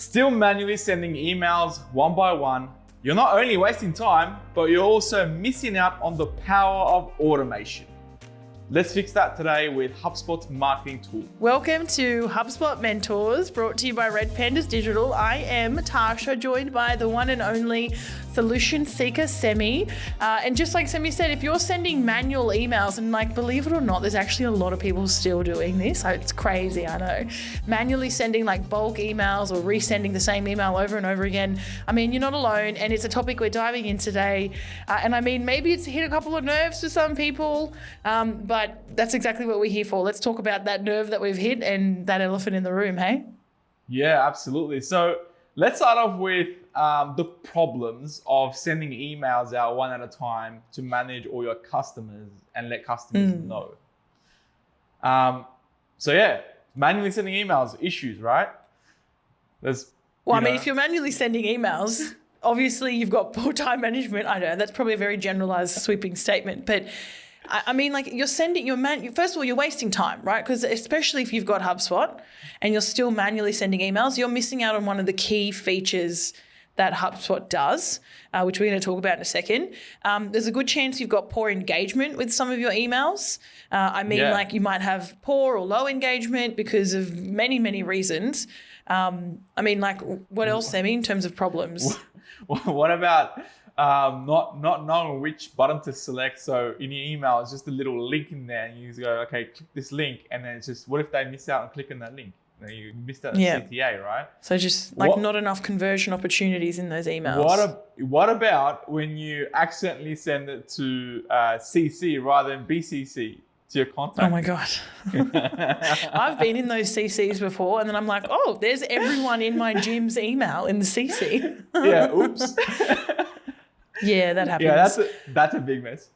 Still manually sending emails one by one, you're not only wasting time, but you're also missing out on the power of automation. Let's fix that today with HubSpot's marketing tool. Welcome to HubSpot Mentors, brought to you by Red Pandas Digital. I am Tasha, joined by the one and only solution seeker, Semi. And just like Semi said, if you're sending manual emails, and like, believe it or not, there's actually a lot of people still doing this. It's crazy, I know. Manually sending like bulk emails or resending the same email over and over again. I mean, you're not alone, and it's a topic we're diving in today. And I mean, maybe it's hit a couple of nerves for some people, but that's exactly what we're here for. Let's talk about that nerve that we've hit and that elephant in the room, hey? Yeah, absolutely. So let's start off with the problems of sending emails out one at a time to manage all your customers and let customers know. So yeah, manually sending emails, issues, right? If you're manually sending emails, obviously you've got poor time management. I know that's probably a very generalized, sweeping statement, but I mean, like first of all, you're wasting time, right? Because especially if you've got HubSpot and you're still manually sending emails, you're missing out on one of the key features that HubSpot does, which we're going to talk about in a second. There's a good chance you've got poor engagement with some of your emails. Like you might have poor or low engagement because of many, many reasons. What else, Sammy, in terms of problems? What about not knowing which button to select? So in your email, it's just a little link in there, and you just go, okay, click this link, and then it's just, what if they miss out on clicking that link? Then you missed out on CTA, right? So just not enough conversion opportunities in those emails. What about when you accidentally send it to CC rather than BCC to your contact? Oh my God. I've been in those CCs before, and then I'm like, oh, there's everyone in my gym's email in the CC. Yeah, oops. Yeah, that happens. Yeah, that's a big mess.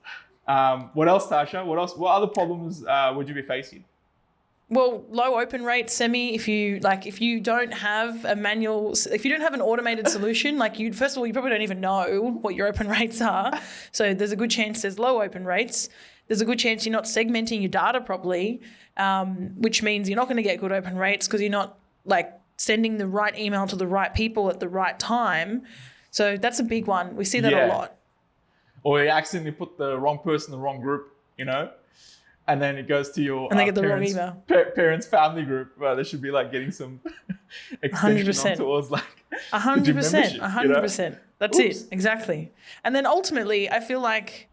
What else, Tasha? What other problems would you be facing? Well, low open rates, Semi. If you don't have an automated solution, first of all, you probably don't even know what your open rates are. So there's a good chance there's low open rates. There's a good chance you're not segmenting your data properly, which means you're not going to get good open rates because you're not sending the right email to the right people at the right time. So that's a big one. We see that a lot. Or you accidentally put the wrong person in the wrong group, and then it goes to your and they get the wrong email. Parents' family group. Well, they should be getting some extension towards 100%. 100%. That's it. Exactly. And then ultimately, I feel like,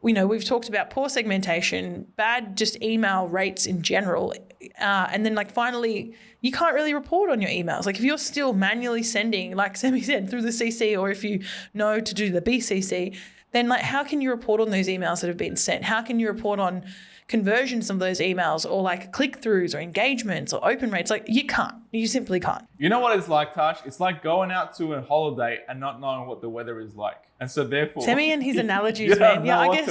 we've talked about poor segmentation, bad just email rates in general. And then finally, you can't really report on your emails. If you're still manually sending, like Sammy said, through the CC, or if you know to do the BCC, then how can you report on those emails that have been sent? How can you report on conversions of those emails, or click-throughs or engagements or open rates? You can't. You simply can't. You know what it's like, Tash? It's like going out to a holiday and not knowing what the weather is like. And so therefore... Sammy and his analogies, man. Yeah, I guess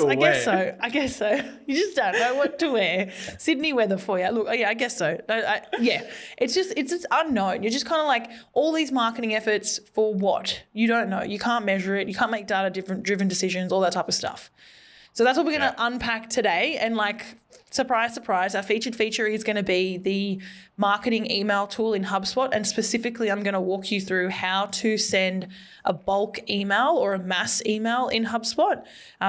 so. You just don't know what to wear. Sydney weather for you. Look, I guess so. It's just unknown. You're just kind of all these marketing efforts for what? You don't know. You can't measure it. You can't make data-driven decisions, all that type of stuff. So that's what we're going to unpack today. And surprise, surprise, our featured feature is going to be the marketing email tool in HubSpot. And specifically, I'm going to walk you through how to send a bulk email or a mass email in HubSpot.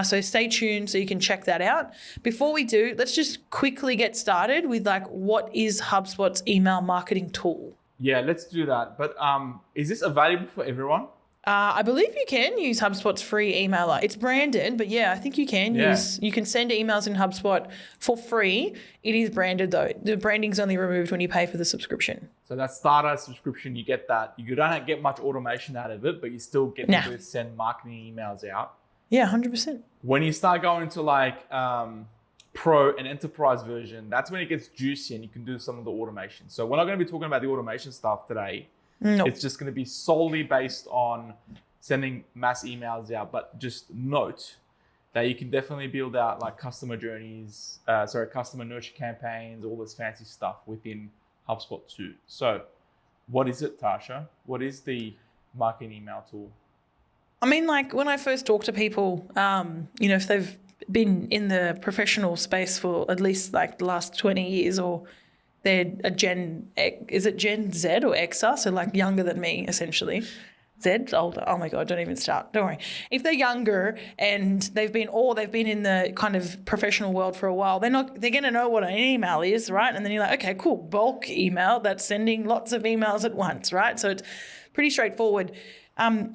So stay tuned so you can check that out. Before we do, let's just quickly get started with what is HubSpot's email marketing tool? Yeah, let's do that. But is this available for everyone? I believe you can use HubSpot's free emailer. It's branded, but I think you can use. You can send emails in HubSpot for free. It is branded though. The branding's only removed when you pay for the subscription. So that starter subscription, you get that. You don't get much automation out of it, but you still get to send marketing emails out. Yeah, 100%. When you start going to Pro and Enterprise version, that's when it gets juicy and you can do some of the automation. So we're not going to be talking about the automation stuff today. No. It's just going to be solely based on sending mass emails out. But just note that you can definitely build out customer journeys, customer nurture campaigns, all this fancy stuff within HubSpot too. So what is it, Tasha? What is the marketing email tool? I mean, when I first talk to people, if they've been in the professional space for at least the last 20 years or they're a is it Gen Z or Xer? So like younger than me, essentially. Z's older. Oh my God, don't even start. Don't worry. If they're younger and they've been in the kind of professional world for a while, they're going to know what an email is, right? And then you're like, okay, cool. Bulk email, that's sending lots of emails at once, right? So it's pretty straightforward.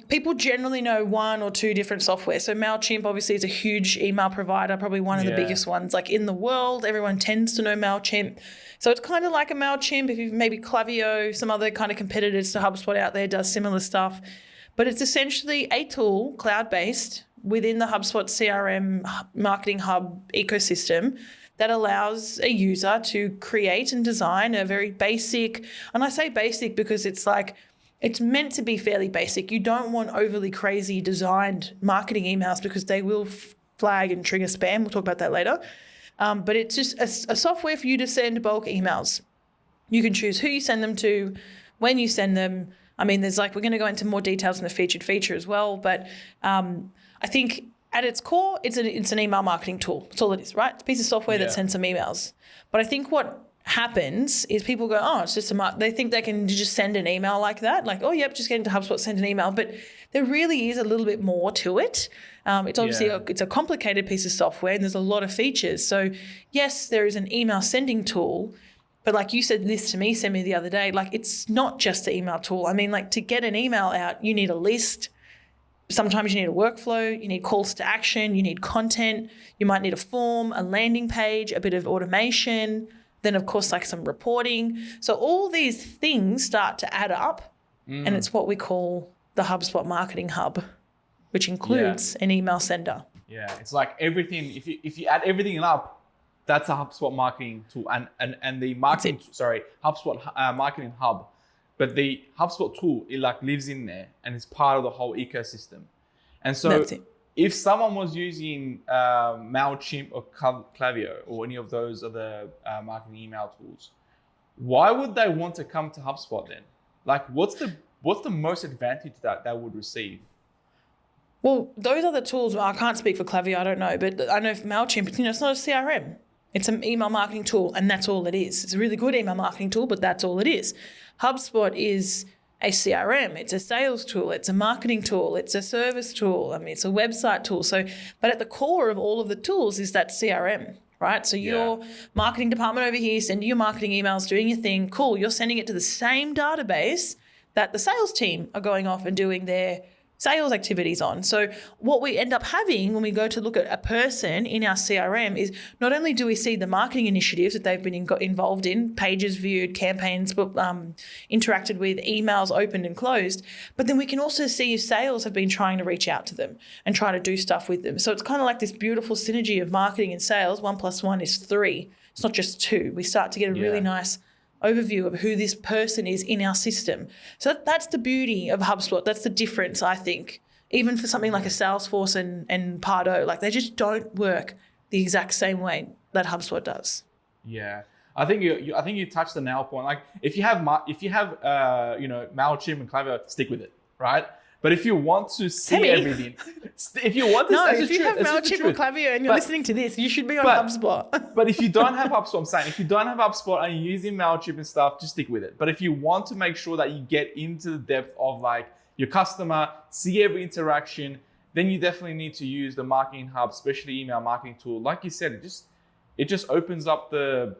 People generally know one or two different software. So MailChimp obviously is a huge email provider, probably one of the biggest ones like in the world. Everyone tends to know MailChimp. So it's kind of like a MailChimp. If you've maybe Klaviyo, some other kind of competitors to HubSpot out there does similar stuff. But it's essentially a tool, cloud-based, within the HubSpot CRM Marketing Hub ecosystem that allows a user to create and design a very basic, and I say basic because it's like, it's meant to be fairly basic. You don't want overly crazy designed marketing emails because they will flag and trigger spam. We'll talk about that later. But it's just a software for you to send bulk emails. You can choose who you send them to, when you send them. I mean, we're going to go into more details in the featured feature as well. But I think at its core, it's an email marketing tool. That's all it is, right? It's a piece of software that sends some emails. But I think what happens is people go, oh, it's just they think they can just send an email like that. Like, oh, yep, just get into HubSpot, send an email. But there really is a little bit more to it. It's obviously it's a complicated piece of software and there's a lot of features. So yes, there is an email sending tool, but like you said this to me, Semi, the other day, like it's not just the email tool. I mean, like to get an email out, you need a list. Sometimes you need a workflow, you need calls to action, you need content, you might need a form, a landing page, a bit of automation, then of course like some reporting. So all these things start to add up and it's what we call the HubSpot Marketing Hub, which includes an email sender. Yeah, it's like everything, if you add everything up, that's a HubSpot marketing tool and the marketing, HubSpot Marketing Hub. But the HubSpot tool, it like lives in there and it's part of the whole ecosystem. And so if someone was using MailChimp or Klaviyo or any of those other marketing email tools, why would they want to come to HubSpot then? Like what's the most advantage that they would receive? Well, those other tools, I can't speak for Klaviyo, I don't know, but I know for MailChimp, it's not a CRM. It's an email marketing tool and that's all it is. It's a really good email marketing tool, but that's all it is. HubSpot is a CRM, it's a sales tool, it's a marketing tool, it's a service tool, it's a website tool. So, but at the core of all of the tools is that CRM, right? So your marketing department over here sending your marketing emails, doing your thing, cool, you're sending it to the same database that the sales team are going off and doing their sales activities on. So what we end up having when we go to look at a person in our CRM is not only do we see the marketing initiatives that they've been involved in, pages viewed, campaigns interacted with, emails opened and closed, but then we can also see if sales have been trying to reach out to them and try to do stuff with them. So it's kind of like this beautiful synergy of marketing and sales. 1 + 1 is 3. It's not just 2. We start to get a really nice overview of who this person is in our system. So that's the beauty of HubSpot. That's the difference, I think. Even for something like a Salesforce and Pardo, like they just don't work the exact same way that HubSpot does. Yeah, I think you touched the nail point. Like if you have MailChimp and Klaviyo, stick with it, right? But if you want to see everything, if you have MailChimp or Klaviyo and you're listening to this, you should be on HubSpot. But if you don't have HubSpot, I'm saying, if you don't have HubSpot and you're using MailChimp and stuff, just stick with it. But if you want to make sure that you get into the depth of like your customer, see every interaction, then you definitely need to use the Marketing Hub, especially email marketing tool. Like you said, it just opens up the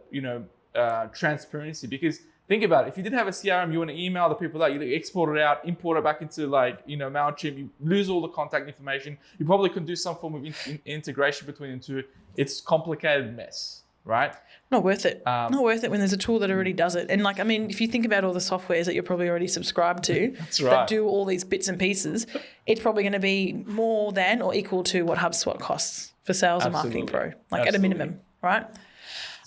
transparency, because think about it. If you didn't have a CRM, you want to email the people out, you export it out, import it back into MailChimp, you lose all the contact information. You probably could do some form of integration between the two. It's a complicated mess, right? Not worth it. Not worth it when there's a tool that already does it. And if you think about all the softwares that you're probably already subscribed to that do all these bits and pieces, it's probably going to be more than or equal to what HubSpot costs for Sales and Marketing Pro, at a minimum, right?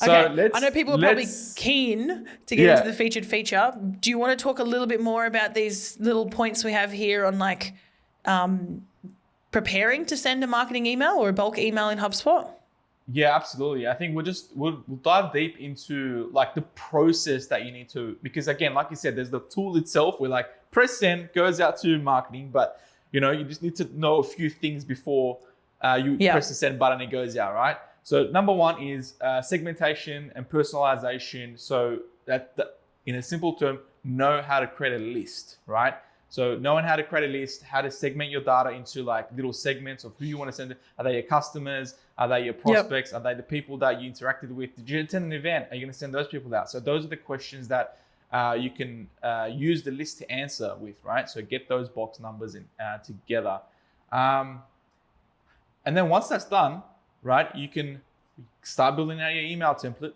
Okay, I know people are probably keen to get into the featured feature. Do you want to talk a little bit more about these little points we have here on preparing to send a marketing email or a bulk email in HubSpot? Yeah, absolutely. I think we'll dive deep into like the process that you need to, because again, like you said, there's the tool itself where like press send goes out to marketing, but you just need to know a few things before you press the send button, it goes out, right? So number one is segmentation and personalization. So in a simple term, know how to create a list, right? So knowing how to create a list, how to segment your data into like little segments of who you want to send it. Are they your customers? Are they your prospects? Yep. Are they the people that you interacted with? Did you attend an event? Are you going to send those people out? So those are the questions that you can use the list to answer with, right? So get those box numbers in, together. And then once that's done, right, you can start building out your email template,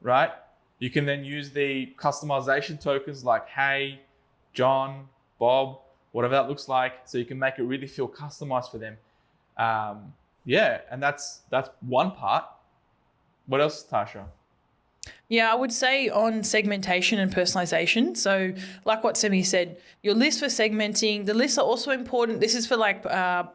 right? You can then use the customization tokens like, hey, John, Bob, whatever that looks like. So you can make it really feel customized for them. And that's one part. What else, Tasha? Yeah, I would say on segmentation and personalization. So like what Semi said, your list for segmenting, the lists are also important. This is for like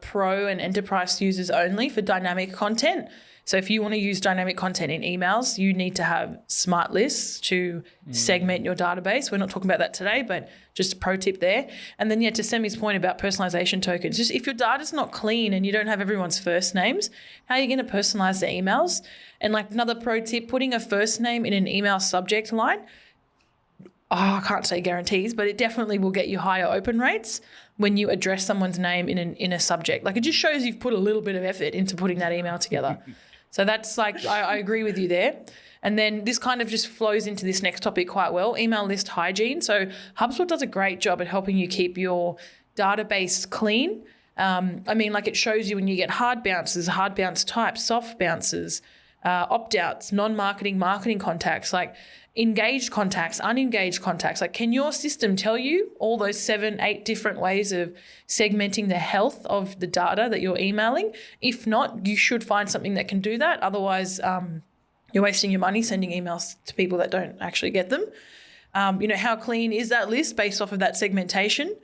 pro and enterprise users only for dynamic content. So if you want to use dynamic content in emails, you need to have smart lists to segment your database. We're not talking about that today, but just a pro tip there. And then, to Semi's point about personalization tokens, just if your data's not clean and you don't have everyone's first names, how are you going to personalize the emails? And like another pro tip, putting a first name in an email subject line, I can't say guarantees, but it definitely will get you higher open rates when you address someone's name in a subject. Like it just shows you've put a little bit of effort into putting that email together. So that's like, I agree with you there. And then this kind of just flows into this next topic quite well, email list hygiene. So HubSpot does a great job at helping you keep your database clean. It shows you when you get hard bounces, hard bounce types, soft bounces, opt-outs, non-marketing, marketing contacts, like engaged contacts, unengaged contacts. Like, can your system tell you all those 7-8 different ways of segmenting the health of the data that you're emailing? If not, you should find something that can do that. Otherwise, you're wasting your money sending emails to people that don't actually get them. How clean is that list based off of that segmentation?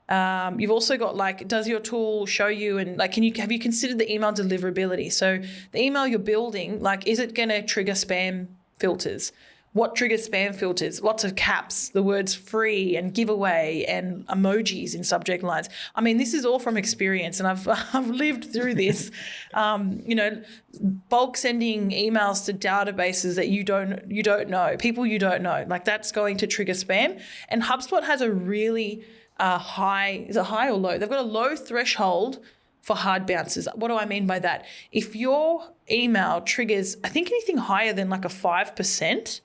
You've also got like, does your tool show you and like, have you considered the email deliverability? So the email you're building, like, is it going to trigger spam filters? What triggers spam filters? Lots of caps, the words free and giveaway and emojis in subject lines. I mean, this is all from experience, and I've lived through this. Bulk sending emails to databases that you don't know, people you don't know, like that's going to trigger spam. And HubSpot has a really high, is it high or low? They've got a low threshold for hard bounces. What do I mean by that? If your email triggers, I think anything higher than like a 5%,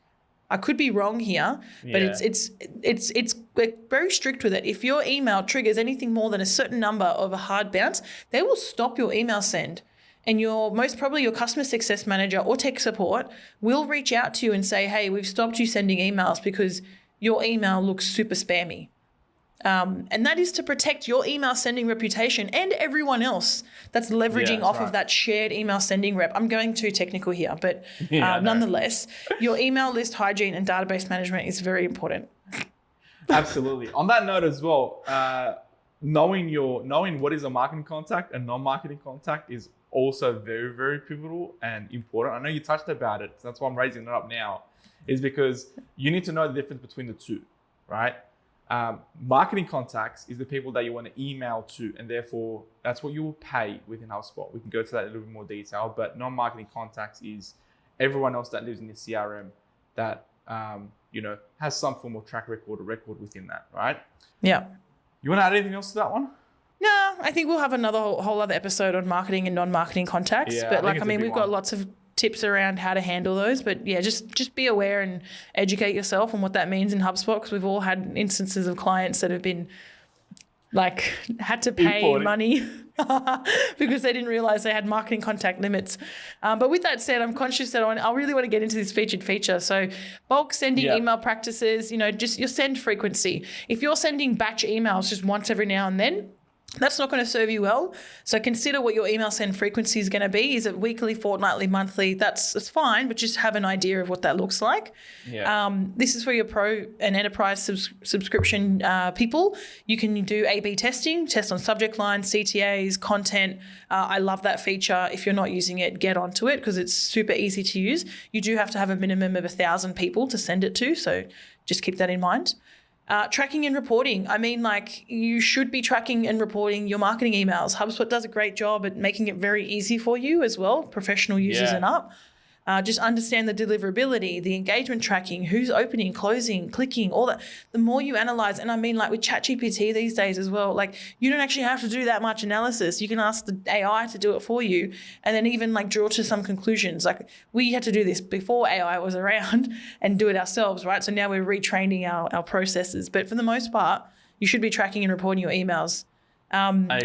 I could be wrong here, but it's we're very strict with it. If your email triggers anything more than a certain number of a hard bounce, they will stop your email send. And most probably your customer success manager or tech support will reach out to you and say, hey, we've stopped you sending emails because your email looks super spammy. And that is to protect your email sending reputation and everyone else that's leveraging off of that shared email sending rep. I'm going too technical here, but nonetheless, your email list hygiene and database management is very important. Absolutely. On that note as well, knowing what is a marketing contact and non-marketing contact is also very, very pivotal and important. I know you touched about it, so that's why I'm raising it up now, is because you need to know the difference between the two, right? Marketing contacts is the people that you want to email to, and therefore that's what you will pay within HubSpot. We can go to that in a little bit more detail, but non-marketing contacts is everyone else that lives in the CRM that has some form of track record or record within that, right? Yeah. You want to add anything else to that one? No, I think we'll have another whole other episode on marketing and non-marketing contacts. Yeah, but we've got lots of tips around how to handle those, but just be aware and educate yourself on what that means in HubSpot, because we've all had instances of clients that have been like had to pay money because they didn't realize they had marketing contact limits. But with that said, I'm conscious that I really want to get into this featured feature. So bulk sending email practices, just your send frequency. If you're sending batch emails just once every now and then, that's not going to serve you well. So consider what your email send frequency is going to be. Is it weekly, fortnightly, monthly? That's fine, but just have an idea of what that looks like. Yeah. This is for your pro and enterprise subscription people. You can do A/B testing, test on subject lines, CTAs, content. I love that feature. If you're not using it, get onto it because it's super easy to use. You do have to have a minimum of 1,000 people to send it to, so just keep that in mind. Tracking and reporting. You should be tracking and reporting your marketing emails. HubSpot does a great job at making it very easy for you as well, professional users and up. just understand the deliverability, the engagement tracking, who's opening, closing, clicking, all that. The more you analyze, and I mean like with ChatGPT these days as well, like you don't actually have to do that much analysis. You can ask the AI to do it for you and then even like draw to some conclusions. Like we had to do this before AI was around and do it ourselves, right? So now we're retraining our processes. But for the most part, you should be tracking and reporting your emails.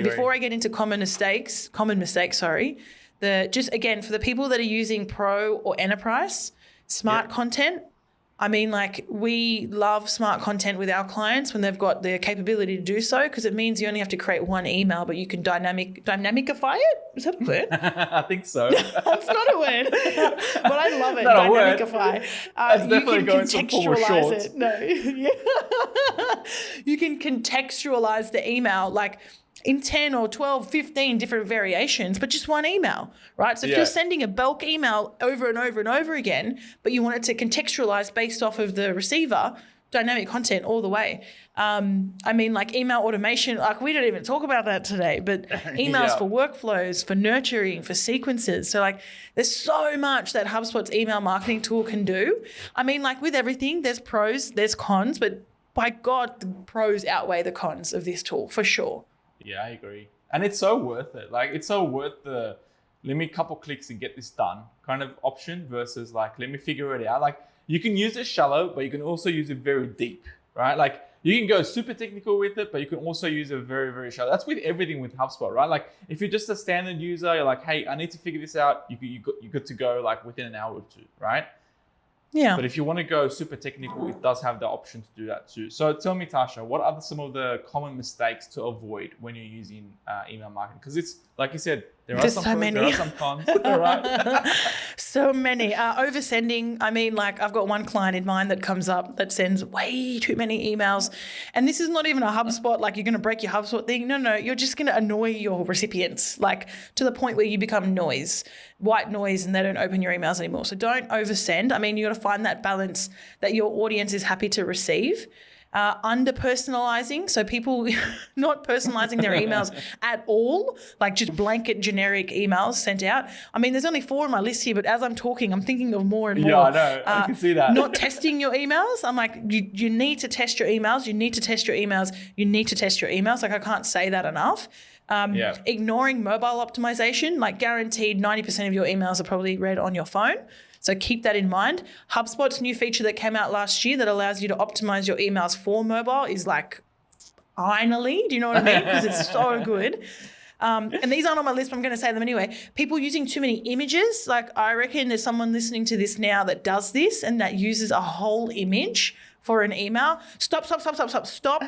Before I get into common mistakes, just again, for the people that are using Pro or Enterprise, smart content, I mean, like we love smart content with our clients when they've got the capability to do so, because it means you only have to create one email, but you can dynamicify it. Is that a word? I think so. That's not a word, but I love it. Dynamicify. You can contextualize it. No, you can contextualize the email like in 10 or 12, 15 different variations, but just one email, right? So if you're sending a bulk email over and over and over again, but you want it to contextualize based off of the receiver, dynamic content all the way. I mean, like email automation, like we don't even talk about that today, but emails for workflows, for nurturing, for sequences. So like there's so much that HubSpot's email marketing tool can do. I mean, like with everything, there's pros, there's cons, but by God, the pros outweigh the cons of this tool for sure. Yeah, I agree. And it's so worth it. Like it's so worth the let me couple clicks and get this done kind of option versus like, let me figure it out. Like you can use it shallow, but you can also use it very deep, right? Like you can go super technical with it, but you can also use it very, very shallow. That's with everything with HubSpot, right? Like if you're just a standard user, you're like, hey, I need to figure this out. You're good to go like within an hour or two, right? Yeah. But if you want to go super technical, it does have the option to do that too. So tell me, Tasha, what are some of the common mistakes to avoid when you're using email marketing? Because it's, like you said, there are some pros, there are some cons, right? So many. Oversending. I mean, like I've got one client in mind that comes up that sends way too many emails. And this is not even a HubSpot, like you're going to break your HubSpot thing. No, you're just going to annoy your recipients, like to the point where you become white noise, and they don't open your emails anymore. So don't oversend. I mean, you got to find that balance that your audience is happy to receive. Under personalizing, so people not personalizing their emails at all, like just blanket generic emails sent out. I mean, there's only 4 on my list here, but as I'm talking, I'm thinking of more and more. Yeah, I know. I can see that. Not testing your emails. I'm like, you need to test your emails. You need to test your emails. You need to test your emails. Like I can't say that enough. Ignoring mobile optimization, like guaranteed 90% of your emails are probably read on your phone. So keep that in mind. HubSpot's new feature that came out last year that allows you to optimize your emails for mobile is like finally, do you know what I mean? Because it's so good. And these aren't on my list, but I'm going to say them anyway. People using too many images. Like I reckon there's someone listening to this now that does this and that uses a whole image for an email. Stop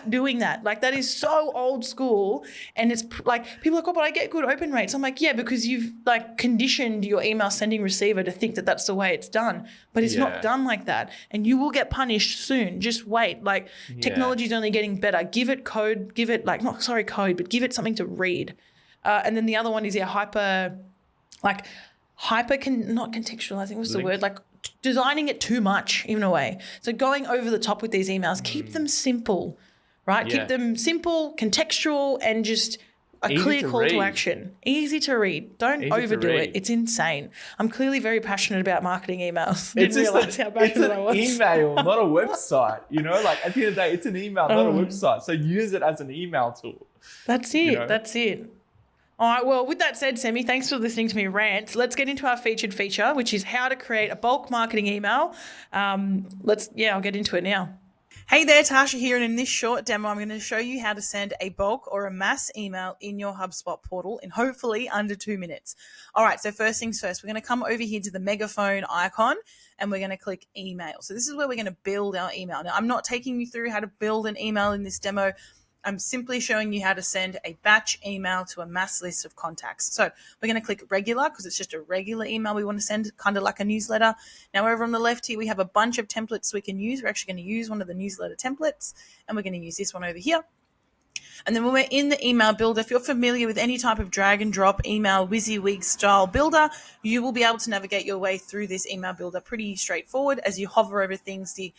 doing that. Like that is so old school. And it's like people are like, oh, but I get good open rates. I'm like, yeah, because you've like conditioned your email sending receiver to think that that's the way it's done, but it's not done like that. And you will get punished soon. Just wait. Like technology is only getting better. Give it code, give it like, not sorry code, but give it something to read. And then the other one is not contextualizing. What's the word? Like designing it too much in a way. So going over the top with these emails, keep them simple, right? Yeah. Keep them simple, contextual, and just a clear call to action. Easy to read. Don't overdo it. It's insane. I'm clearly very passionate about marketing emails. Didn't realize how passionate I was. It's an email, not a website. You know, like at the end of the day, it's an email, not a website. So use it as an email tool. That's it. You know? That's it. All right, well, with that said, Semi, thanks for listening to me rant. Let's get into our featured feature, which is how to create a bulk marketing email. I'll get into it now. Hey there, Tasha here, and in this short demo, I'm going to show you how to send a bulk or a mass email in your HubSpot portal in hopefully under 2 minutes. All right, so first things first, we're going to come over here to the megaphone icon, and we're going to click email. So this is where we're going to build our email. Now, I'm not taking you through how to build an email in this demo. I'm simply showing you how to send a batch email to a mass list of contacts. So we're going to click regular because it's just a regular email we want to send, kind of like a newsletter. Now over on the left here, we have a bunch of templates we can use. We're actually going to use one of the newsletter templates, and we're going to use this one over here. And then when we're in the email builder, if you're familiar with any type of drag and drop email WYSIWYG style builder, you will be able to navigate your way through this email builder pretty straightforward. As you hover over things, the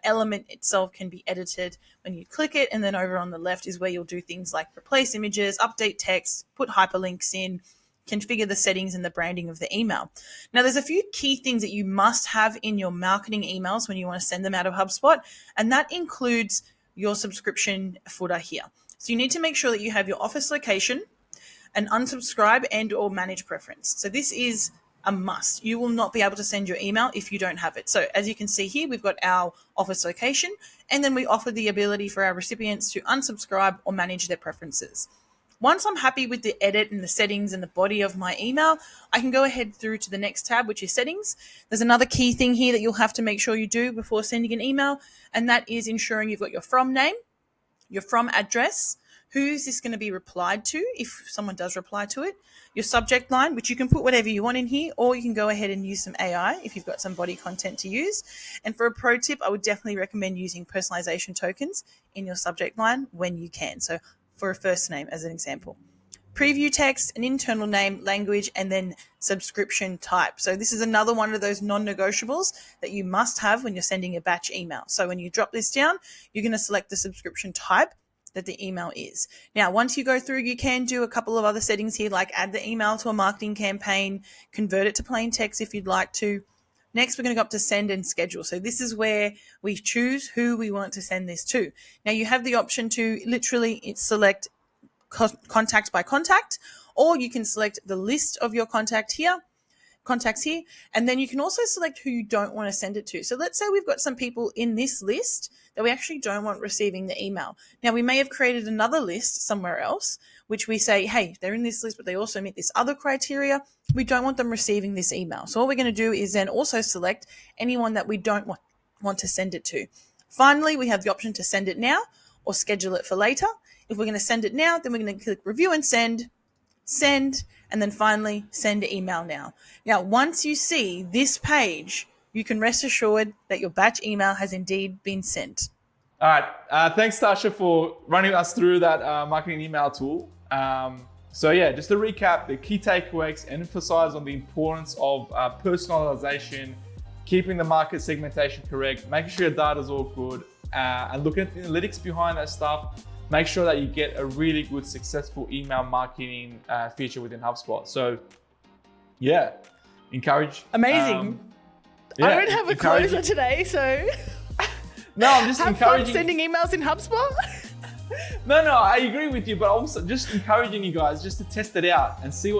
element itself can be edited when you click it. And then over on the left is where you'll do things like replace images, update text, put hyperlinks in, configure the settings and the branding of the email. Now, there's a few key things that you must have in your marketing emails when you want to send them out of HubSpot, and that includes your subscription footer here. So you need to make sure that you have your office location, an unsubscribe and or manage preference. So this is a must. You will not be able to send your email if you don't have it. So as you can see here, we've got our office location, and then we offer the ability for our recipients to unsubscribe or manage their preferences. Once I'm happy with the edit and the settings and the body of my email, I can go ahead through to the next tab, which is settings. There's another key thing here that you'll have to make sure you do before sending an email, and that is ensuring you've got your from name, your from address, who's this going to be replied to if someone does reply to it, your subject line, which you can put whatever you want in here, or you can go ahead and use some AI if you've got some body content to use. And for a pro tip, I would definitely recommend using personalization tokens in your subject line when you can. So for a first name as an example. Preview text, an internal name, language, and then subscription type. So this is another one of those non-negotiables that you must have when you're sending a batch email. So when you drop this down, you're going to select the subscription type that the email is. Now, once you go through, you can do a couple of other settings here, like add the email to a marketing campaign, convert it to plain text if you'd like to. Next, we're going to go up to send and schedule. So this is where we choose who we want to send this to. Now, you have the option to literally select contact by contact, or you can select the list of your contacts here, and then you can also select who you don't want to send it to. So let's say we've got some people in this list that we actually don't want receiving the email. Now, we may have created another list somewhere else, which we say, hey, they're in this list, but they also meet this other criteria. We don't want them receiving this email. So what we're going to do is then also select anyone that we don't want to send it to. Finally, we have the option to send it now or schedule it for later. If we're going to send it now, then we're going to click review and send, and then finally send email now. Now, once you see this page, you can rest assured that your batch email has indeed been sent. All right. Thanks, Tasha, for running us through that marketing email tool. So yeah, just to recap, the key takeaways emphasize on the importance of personalization, keeping the market segmentation correct, making sure your data is all good, and looking at the analytics behind that stuff. Make sure that you get a really good, successful email marketing feature within HubSpot. So yeah, encourage. Amazing. I don't have a closer today, so no, I'm just have encouraging. Fun sending emails in HubSpot. No, I agree with you, but also just encouraging you guys just to test it out and see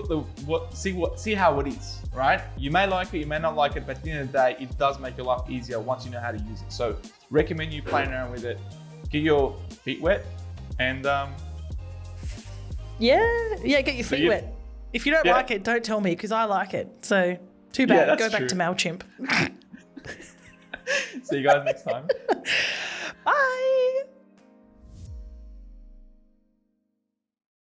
see how it is, right? You may like it, you may not like it, but at the end of the day, it does make your life easier once you know how to use it. So recommend you playing around with it, get your feet wet, and get your feet wet. If you don't like it, don't tell me, because I like it. So too bad. Go back to MailChimp. See you guys next time.